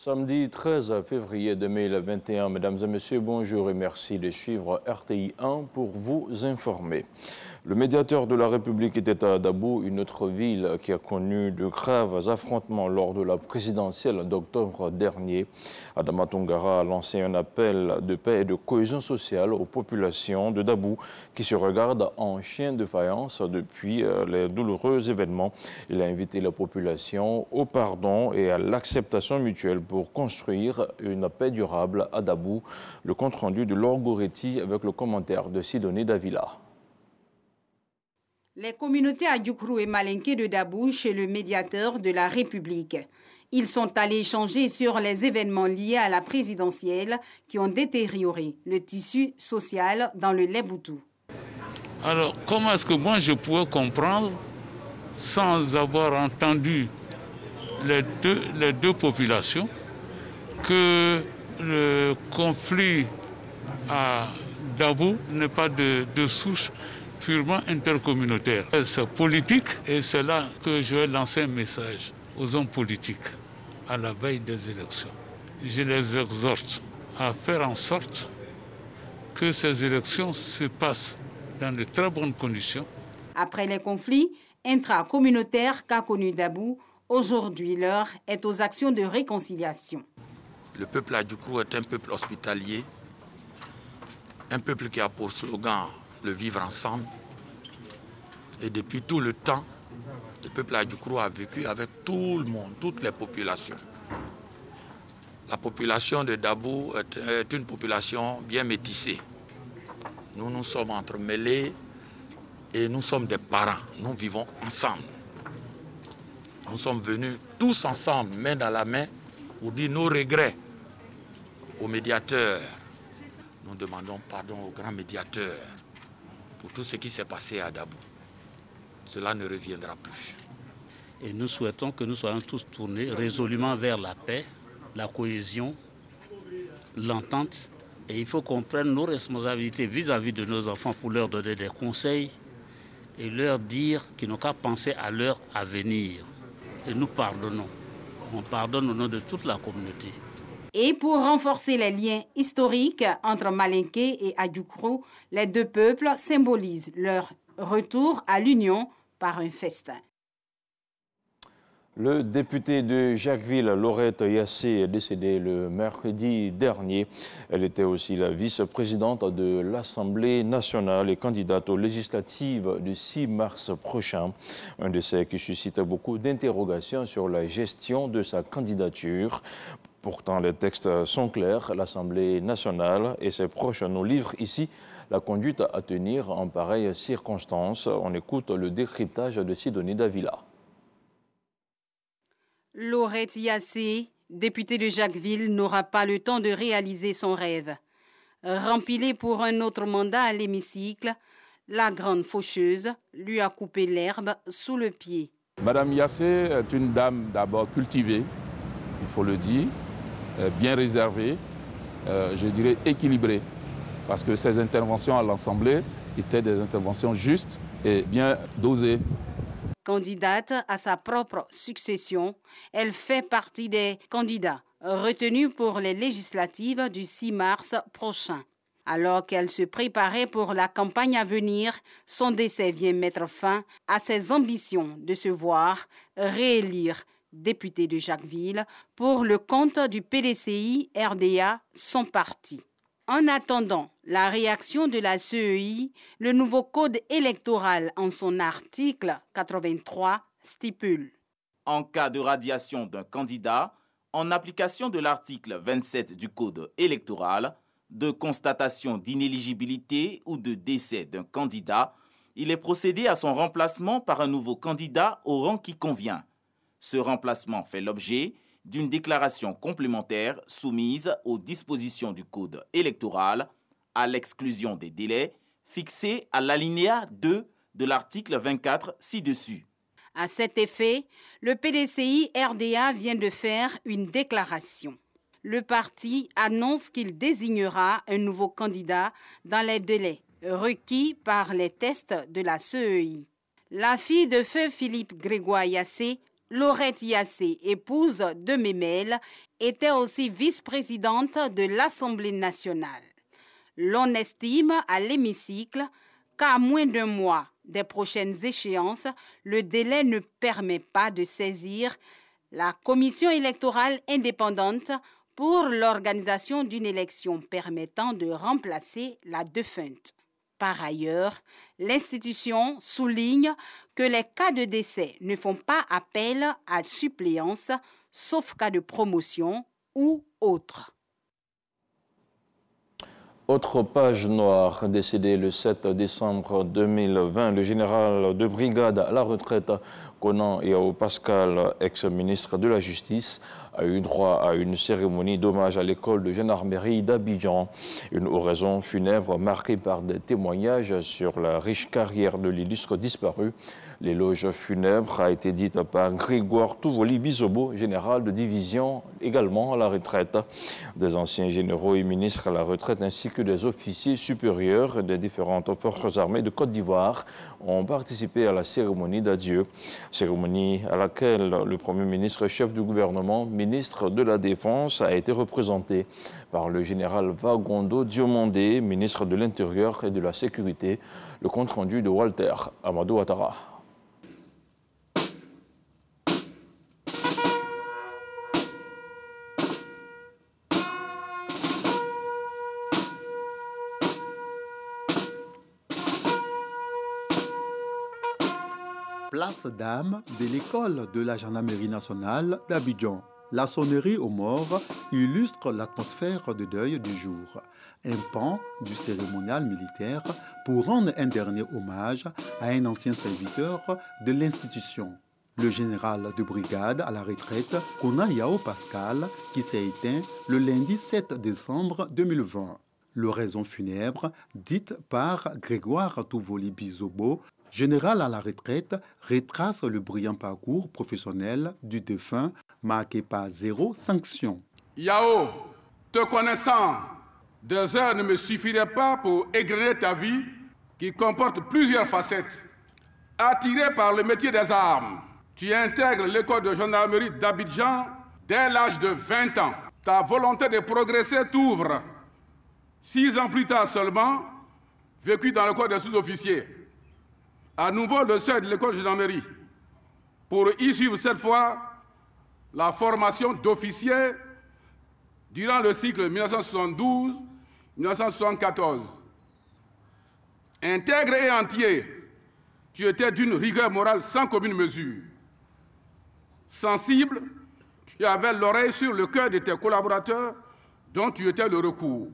Samedi 13 février 2021, mesdames et messieurs, bonjour et merci de suivre RTI 1 pour vous informer. Le médiateur de la République était à Dabou, une autre ville qui a connu de graves affrontements lors de la présidentielle d'octobre dernier. Adama Tongara a lancé un appel de paix et de cohésion sociale aux populations de Dabou qui se regardent en chien de faïence depuis les douloureux événements. Il a invité la population au pardon et à l'acceptation mutuelle pour construire une paix durable à Dabou. Le compte-rendu de Laure Goretti avec le commentaire de Sidonie Davila. Les communautés Adjoukrou et Malinké de Dabou chez le médiateur de la République. Ils sont allés échanger sur les événements liés à la présidentielle qui ont détérioré le tissu social dans le Leboutou. Alors, comment est-ce que moi je pourrais comprendre, sans avoir entendu les deux populations, que le conflit à Dabou n'est pas de souche purement intercommunautaire. C'est politique et c'est là que je vais lancer un message aux hommes politiques à la veille des élections. Je les exhorte à faire en sorte que ces élections se passent dans de très bonnes conditions. Après les conflits intracommunautaires qu'a connu Dabou, aujourd'hui l'heure est aux actions de réconciliation. Le peuple Adjoukrou est un peuple hospitalier, un peuple qui a pour slogan le vivre ensemble. Et depuis tout le temps, le peuple Adjoukrou a vécu avec tout le monde, toutes les populations. La population de Dabou est une population bien métissée. Nous nous sommes entremêlés et nous sommes des parents. Nous vivons ensemble. Nous sommes venus tous ensemble, main dans la main, pour dire nos regrets aux médiateurs. Nous demandons pardon au grand médiateur pour tout ce qui s'est passé à Dabou. Cela ne reviendra plus. Et nous souhaitons que nous soyons tous tournés résolument vers la paix, la cohésion, l'entente. Et il faut qu'on prenne nos responsabilités vis-à-vis de nos enfants pour leur donner des conseils et leur dire qu'ils n'ont qu'à penser à leur avenir. Et nous pardonnons. On pardonne au nom de toute la communauté. Et pour renforcer les liens historiques entre Malinké et Adjoukrou, les deux peuples symbolisent leur retour à l'union par un festin. Le député de Jacquesville, Laurette Yassé, est décédé le mercredi dernier. Elle était aussi la vice-présidente de l'Assemblée nationale et candidate aux législatives du 6 mars prochain. Un décès qui suscite beaucoup d'interrogations sur la gestion de sa candidature. Pourtant, les textes sont clairs. L'Assemblée nationale et ses proches nous livrent ici la conduite à tenir en pareille circonstance. On écoute le décryptage de Sidonie Davila. Laurette Yassé, députée de Jacquesville, n'aura pas le temps de réaliser son rêve. Rempilée pour un autre mandat à l'hémicycle, la grande faucheuse lui a coupé l'herbe sous le pied. Madame Yassé est une dame d'abord cultivée, il faut le dire, bien réservée, je dirais équilibrée, parce que ses interventions à l'Assemblée étaient des interventions justes et bien dosées. Candidate à sa propre succession, elle fait partie des candidats retenus pour les législatives du 6 mars prochain. Alors qu'elle se préparait pour la campagne à venir, son décès vient mettre fin à ses ambitions de se voir réélire députée de Jacquesville pour le compte du PDCI RDA, son parti. En attendant la réaction de la CEI, le nouveau code électoral en son article 83 stipule: en cas de radiation d'un candidat, en application de l'article 27 du code électoral, de constatation d'inéligibilité ou de décès d'un candidat, il est procédé à son remplacement par un nouveau candidat au rang qui convient. Ce remplacement fait l'objet d'une déclaration complémentaire soumise aux dispositions du code électoral, à l'exclusion des délais fixés à l'alinéa 2 de l'article 24 ci-dessus. À cet effet, le PDCI RDA vient de faire une déclaration. Le parti annonce qu'il désignera un nouveau candidat dans les délais requis par les tests de la CEI. La fille de feu Philippe Grégoire Yassé, Laurette Yassé, épouse de Memel, était aussi vice-présidente de l'Assemblée nationale. L'on estime à l'hémicycle qu'à moins d'un mois des prochaines échéances, le délai ne permet pas de saisir la commission électorale indépendante pour l'organisation d'une élection permettant de remplacer la défunte. Par ailleurs, l'institution souligne que les cas de décès ne font pas appel à suppléance, sauf cas de promotion ou autre. Autre page noire, décédé le 7 décembre 2020, le général de brigade à la retraite Konan Yao Pascal, ex-ministre de la Justice, a eu droit à une cérémonie d'hommage à l'école de gendarmerie d'Abidjan. Une oraison funèbre marquée par des témoignages sur la riche carrière de l'illustre disparu. L'éloge funèbre a été dite par Grégoire Touvoli Bizobo, général de division, également à la retraite. Des anciens généraux et ministres à la retraite ainsi que des officiers supérieurs des différentes forces armées de Côte d'Ivoire ont participé à la cérémonie d'adieu. Cérémonie à laquelle le Premier ministre, chef du gouvernement, ministre de la Défense, a été représenté par le général Vagondo Diomandé, ministre de l'Intérieur et de la Sécurité. Le compte-rendu de Walter Amadou Ouattara. Place d'âme de l'école de la gendarmerie nationale d'Abidjan. La sonnerie aux morts illustre l'atmosphère de deuil du jour. Un pan du cérémonial militaire pour rendre un dernier hommage à un ancien serviteur de l'institution. Le général de brigade à la retraite, Konan Yao Pascal, qui s'est éteint le lundi 7 décembre 2020. L'oraison funèbre, dite par Grégoire Touvoli Bizobo, général à la retraite, retrace le brillant parcours professionnel du défunt marqué par 0 sanction. Yao, te connaissant, 2 heures ne me suffiraient pas pour égrener ta vie qui comporte plusieurs facettes. Attiré par le métier des armes, tu intègres l'école de gendarmerie d'Abidjan dès l'âge de 20 ans. Ta volonté de progresser t'ouvre. 6 ans plus tard seulement, vécu dans le corps des sous-officiers. À nouveau le seuil de l'école de gendarmerie, pour y suivre cette fois la formation d'officiers durant le cycle 1972-1974. Intègre et entier, tu étais d'une rigueur morale sans commune mesure. Sensible, tu avais l'oreille sur le cœur de tes collaborateurs dont tu étais le recours.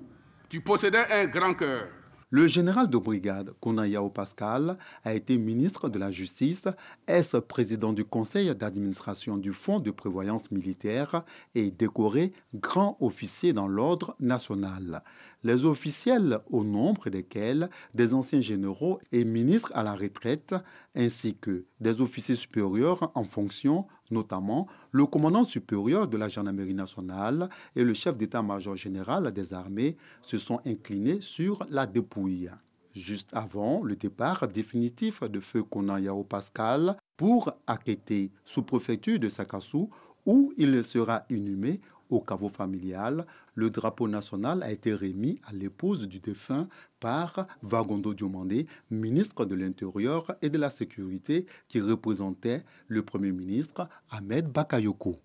Tu possédais un grand cœur. Le général de brigade Konan Yao Pascal a été ministre de la Justice, ex-président du conseil d'administration du Fonds de prévoyance militaire et décoré grand officier dans l'ordre national. Les officiels, au nombre desquels des anciens généraux et ministres à la retraite, ainsi que des officiers supérieurs en fonction, notamment le commandant supérieur de la gendarmerie nationale et le chef d'état-major général des armées, se sont inclinés sur la dépouille. Juste avant le départ définitif de feu Konan Yao Pascal pour Akété, sous-préfecture de Sakassou, où il sera inhumé au caveau familial, le drapeau national a été remis à l'épouse du défunt par Vagondo Diomandé, ministre de l'Intérieur et de la Sécurité, qui représentait le Premier ministre Ahmed Bakayoko.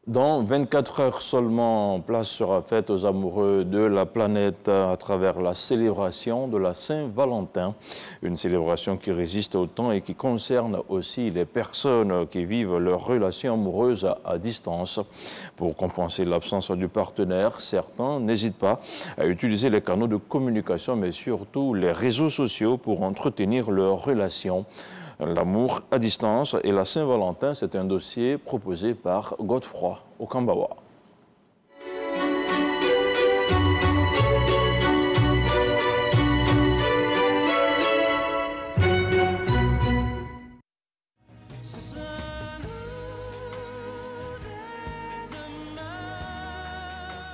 Dans 24 heures seulement, place sera faite aux amoureux de la planète à travers la célébration de la Saint-Valentin. Une célébration qui résiste au temps et qui concerne aussi les personnes qui vivent leurs relations amoureuses à distance. Pour compenser l'absence du partenaire, certains n'hésitent pas à utiliser les canaux de communication, mais surtout les réseaux sociaux pour entretenir leurs relations. L'amour à distance et la Saint-Valentin, c'est un dossier proposé par Godefroy Okambawa.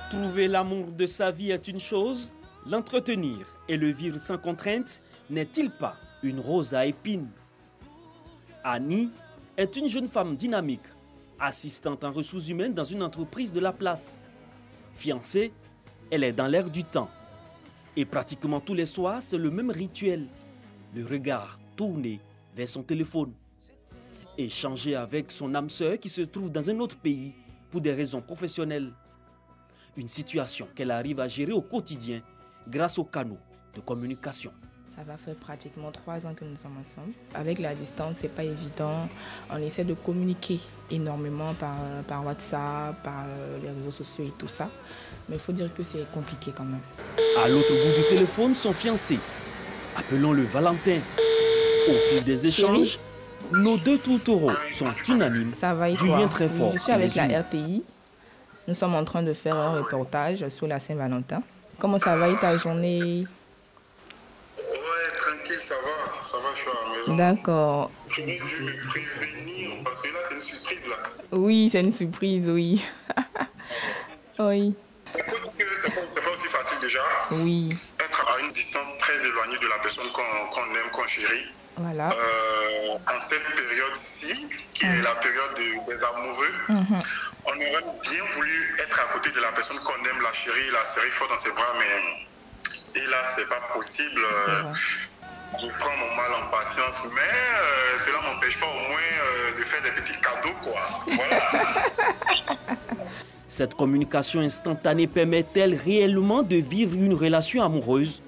Trouver l'amour de sa vie est une chose, l'entretenir et le vivre sans contrainte n'est-il pas une rose à épines? Annie est une jeune femme dynamique, assistante en ressources humaines dans une entreprise de la place. Fiancée, elle est dans l'air du temps. Et pratiquement tous les soirs, c'est le même rituel. Le regard tourné vers son téléphone. Échanger avec son âme sœur qui se trouve dans un autre pays pour des raisons professionnelles. Une situation qu'elle arrive à gérer au quotidien grâce aux canaux de communication. Ça va faire pratiquement 3 ans que nous sommes ensemble. Avec la distance, c'est pas évident. On essaie de communiquer énormément par WhatsApp, par les réseaux sociaux et tout ça. Mais il faut dire que c'est compliqué quand même. À l'autre bout du téléphone, son fiancé. Appelons-le Valentin. Au fil des échanges, nos deux tourtereaux sont unanimes. Ça va et du lien très fort. Je suis avec la RTI. Nous sommes en train de faire un reportage sur la Saint-Valentin. Comment ça va et ta journée? Je suis à la maison. D'accord. Tu aurais dû me prévenir parce que là c'est une surprise là. Oui, c'est une surprise, oui. Oui. Il faut dire que c'est pas aussi facile déjà. Oui. Être à une distance très éloignée de la personne qu'on aime, qu'on chérit. Voilà. En cette période-ci, qui est la période des amoureux, on aurait bien voulu être à côté de la personne qu'on aime, la chérie, la serrer fort dans ses bras, mais et là c'est pas possible. Je prends mon mal en patience, mais cela ne m'empêche pas au moins de faire des petits cadeaux, quoi. Voilà. Cette communication instantanée permet-elle réellement de vivre une relation amoureuse?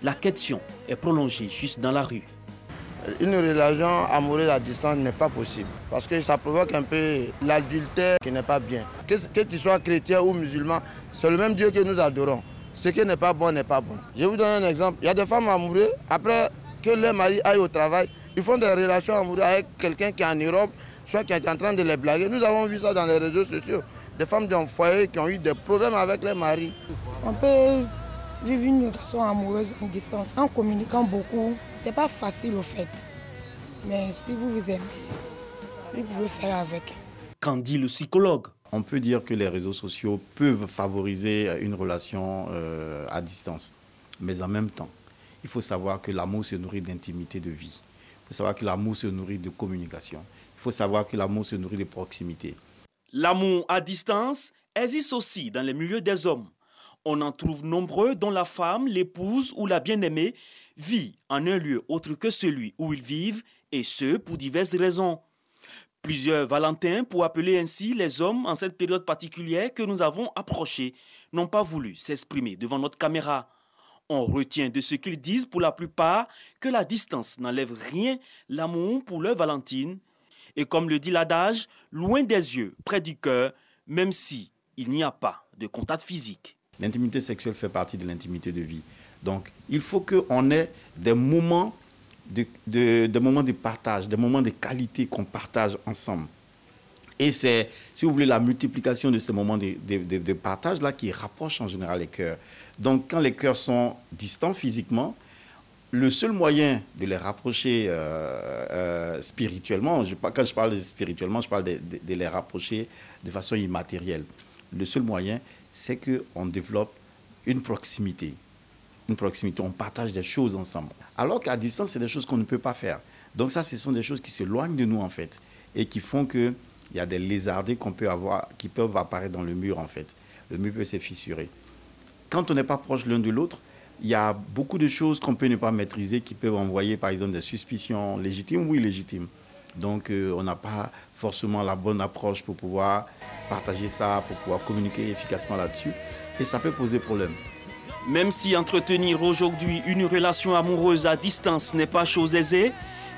La question est prolongée juste dans la rue. Une relation amoureuse à distance n'est pas possible parce que ça provoque un peu l'adultère qui n'est pas bien. Que tu sois chrétien ou musulman, c'est le même Dieu que nous adorons. Ce qui n'est pas bon n'est pas bon. Je vous donne un exemple. Il y a des femmes amoureuses, après que leur mari aille au travail, ils font des relations amoureuses avec quelqu'un qui est en Europe, soit qui est en train de les blaguer. Nous avons vu ça dans les réseaux sociaux. Des femmes d'un foyer qui ont eu des problèmes avec leur mari. On peut vivre une relation amoureuse en distance en communiquant beaucoup. C'est pas facile au fait. Mais si vous vous aimez, vous pouvez faire avec. Qu'en dit le psychologue? On peut dire que les réseaux sociaux peuvent favoriser une relation à distance. Mais en même temps, il faut savoir que l'amour se nourrit d'intimité de vie. Il faut savoir que l'amour se nourrit de communication. Il faut savoir que l'amour se nourrit de proximité. L'amour à distance existe aussi dans les milieux des hommes. On en trouve nombreux dont la femme, l'épouse ou la bien-aimée vit en un lieu autre que celui où ils vivent, et ce, pour diverses raisons. Plusieurs Valentins, pour appeler ainsi les hommes en cette période particulière que nous avons approchée, n'ont pas voulu s'exprimer devant notre caméra. On retient de ce qu'ils disent pour la plupart que la distance n'enlève rien l'amour pour leur Valentine. Et comme le dit l'adage, loin des yeux, près du cœur, même si il n'y a pas de contact physique. L'intimité sexuelle fait partie de l'intimité de vie. Donc, il faut qu'on ait des moments des moments de partage, des moments de qualité qu'on partage ensemble. Et c'est, si vous voulez, la multiplication de ces moments de partage-là qui rapproche en général les cœurs. Donc, quand les cœurs sont distants physiquement, le seul moyen de les rapprocher spirituellement, quand je parle de spirituellement, je parle de les rapprocher de façon immatérielle. Le seul moyen, c'est qu'on développe une proximité. Une proximité, on partage des choses ensemble. Alors qu'à distance, c'est des choses qu'on ne peut pas faire. Donc ça, ce sont des choses qui s'éloignent de nous, en fait, et qui font qu'il y a des lézardés qu'on peut avoir, qui peuvent apparaître dans le mur, en fait. Le mur peut se fissurer. Quand on n'est pas proche l'un de l'autre, il y a beaucoup de choses qu'on peut ne pas maîtriser, qui peuvent envoyer, par exemple, des suspicions légitimes ou illégitimes. Donc, on n'a pas forcément la bonne approche pour pouvoir partager ça, pour pouvoir communiquer efficacement là-dessus. Et ça peut poser problème. Même si entretenir aujourd'hui une relation amoureuse à distance n'est pas chose aisée,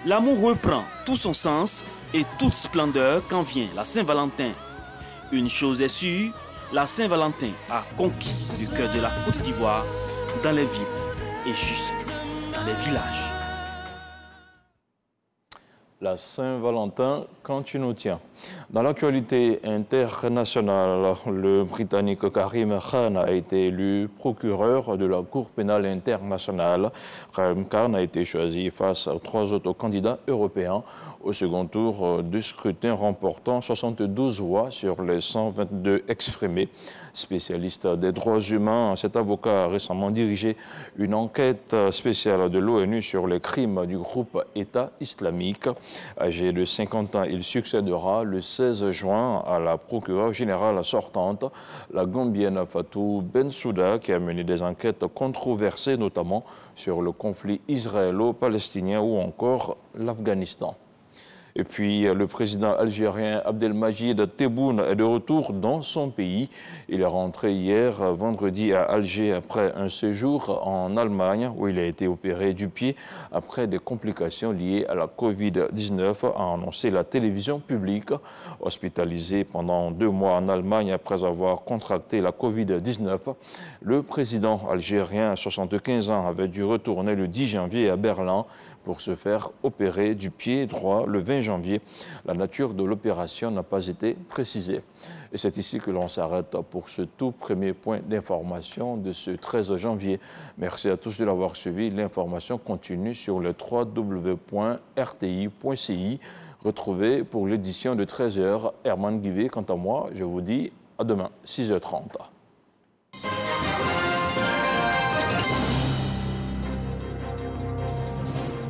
l'amour reprend tout son sens et toute splendeur quand vient la Saint-Valentin. Une chose est sûre, la Saint-Valentin a conquis le cœur de la Côte d'Ivoire, dans les villes et jusque dans les villages. La Saint-Valentin, quand tu nous tiens. Dans l'actualité internationale, le Britannique Karim Khan a été élu procureur de la Cour pénale internationale. Karim Khan a été choisi face à 3 autres candidats européens au second tour du scrutin, remportant 72 voix sur les 122 exprimées. Spécialiste des droits humains, cet avocat a récemment dirigé une enquête spéciale de l'ONU sur les crimes du groupe État islamique. Âgé de 50 ans, il succédera le 16 juin à la procureure générale sortante, la Gambienne Fatou Bensouda, qui a mené des enquêtes controversées, notamment sur le conflit israélo-palestinien ou encore l'Afghanistan. Et puis, le président algérien Abdelmajid Tebboune est de retour dans son pays. Il est rentré hier, vendredi, à Alger après un séjour en Allemagne où il a été opéré du pied après des complications liées à la Covid-19, a annoncé la télévision publique. Hospitalisé pendant 2 mois en Allemagne après avoir contracté la Covid-19, le président algérien, 75 ans, avait dû retourner le 10 janvier à Berlin pour se faire opérer du pied droit le 20 janvier. La nature de l'opération n'a pas été précisée. Et c'est ici que l'on s'arrête pour ce tout premier point d'information de ce 13 janvier. Merci à tous de l'avoir suivi. L'information continue sur le www.rti.ci. Retrouvez pour l'édition de 13h Herman Guivet. Quant à moi, je vous dis à demain, 6h30.